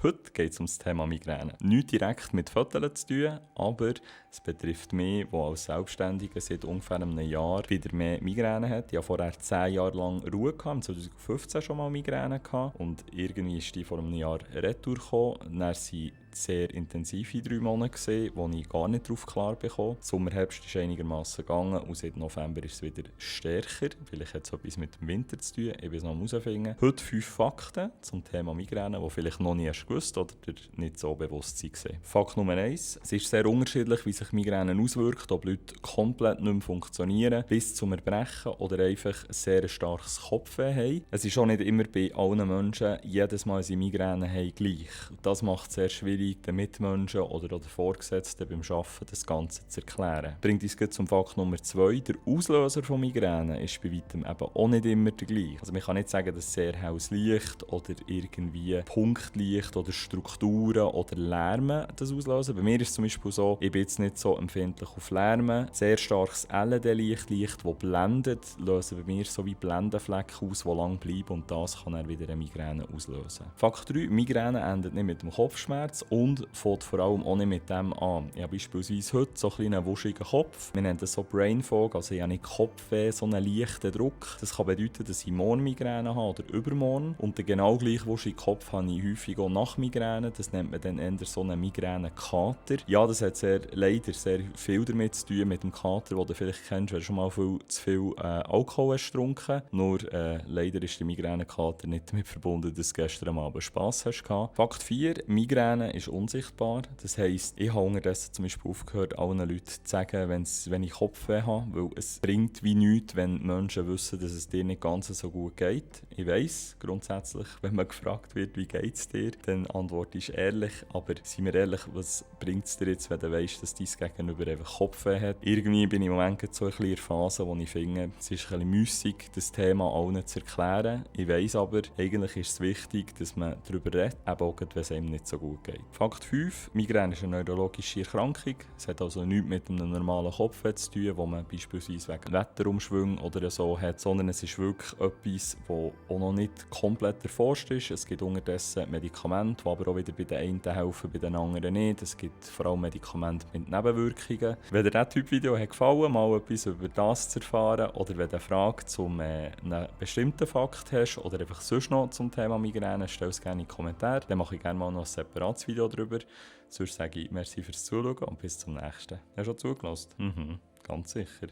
Heute geht es um das Thema Migräne. Nicht direkt mit Fotos zu tun, aber es betrifft mich, der als Selbstständiger seit ungefähr einem Jahr wieder mehr Migräne hat. Ich hatte vorher 10 Jahre lang Ruhe, gehabt, 2015 schon mal Migräne gehabt, und irgendwie ist die vor einem Jahr retour gekommen. Dann sind sehr intensive 3 Monate, wo ich gar nicht darauf klar bekam. Sommer, Herbst ist einigermaßen gegangen und seit November ist es wieder stärker. Vielleicht hat es etwas mit dem Winter zu tun, ich will es noch herausfinden. Heute 5 Fakten zum Thema Migräne, die vielleicht noch nie hast gewusst oder dir nicht so bewusst waren. Fakt Nummer 1. Es ist sehr unterschiedlich, wie sich Migräne auswirkt, ob Leute komplett nicht mehr funktionieren, bis zum Erbrechen oder einfach ein sehr starkes Kopfweh haben. Es ist auch nicht immer bei allen Menschen jedes Mal, sie Migräne haben, gleich. Das macht es sehr schwierig, den Mitmenschen oder den Vorgesetzten beim Arbeiten das Ganze zu erklären. Bringt uns zum Fakt Nummer 2. Der Auslöser von Migräne ist bei weitem eben auch nicht immer der gleiche. Also man kann nicht sagen, dass sehr helles Licht oder irgendwie Punktlicht oder Strukturen oder Lärme das auslösen. Bei mir ist es zum Beispiel so, ich bin jetzt nicht so empfindlich auf Lärme. Sehr starkes LED-Licht, das blendet, lösen bei mir so wie Blendenflecken aus, die lang bleiben, und das kann dann wieder eine Migräne auslösen. Fakt 3. Migräne endet nicht mit dem Kopfschmerz und fängt vor allem auch nicht mit dem an. Ich habe beispielsweise heute so einen kleinen wuschigen Kopf. Wir nennen das so Brain Fog, also ich habe nicht Kopfweh, so einen leichten Druck. Das kann bedeuten, dass ich morgen Migräne habe oder übermorgen. Und den genau gleich wuschigen Kopf habe ich häufig auch nach Migräne. Das nennt man dann eher so einen Migräne-Kater. Ja, das hat leider sehr viel damit zu tun, mit dem Kater, den du vielleicht kennst, wenn du schon mal zu viel Alkohol hast getrunken. Nur leider ist der Migräne-Kater nicht damit verbunden, dass du gestern Abend Spass hast gehabt. Fakt 4. Migräne ist unsichtbar. Das heisst, ich habe unterdessen zum Beispiel aufgehört, allen Leuten zu sagen, wenn ich Kopfweh habe, weil es bringt wie nichts, wenn Menschen wissen, dass es dir nicht ganz so gut geht. Ich weiss, grundsätzlich, wenn man gefragt wird, wie geht es dir, dann antworte ich ehrlich, aber seien wir ehrlich, was bringt es dir jetzt, wenn du weißt, dass dein Gegenüber einfach Kopfweh hat? Irgendwie bin ich im Moment so ein bisschen in der Phase, wo ich finde, es ist ein bisschen müssig, das Thema allen zu erklären. Ich weiss aber, eigentlich ist es wichtig, dass man darüber redet, eben auch wenn es einem nicht so gut geht. Fakt 5. Migräne ist eine neurologische Erkrankung. Es hat also nichts mit einem normalen Kopfweh zu tun, wo man beispielsweise wegen Wetterumschwüngen oder so hat, sondern es ist wirklich etwas, das auch noch nicht komplett erforscht ist. Es gibt unterdessen Medikamente, die aber auch wieder bei den einen helfen, bei den anderen nicht. Es gibt vor allem Medikamente mit Nebenwirkungen. Wenn dir dieses Typ-Video gefallen, mal etwas über das zu erfahren, oder wenn du eine Frage zu einem bestimmten Fakt hast oder einfach sonst noch zum Thema Migräne, stell es gerne in die Kommentare. Dann mache ich gerne mal noch ein separates Video darüber. Sonst sage ich merci fürs Zuschauen und bis zum nächsten. Hast du schon zugelassen? Ganz sicher.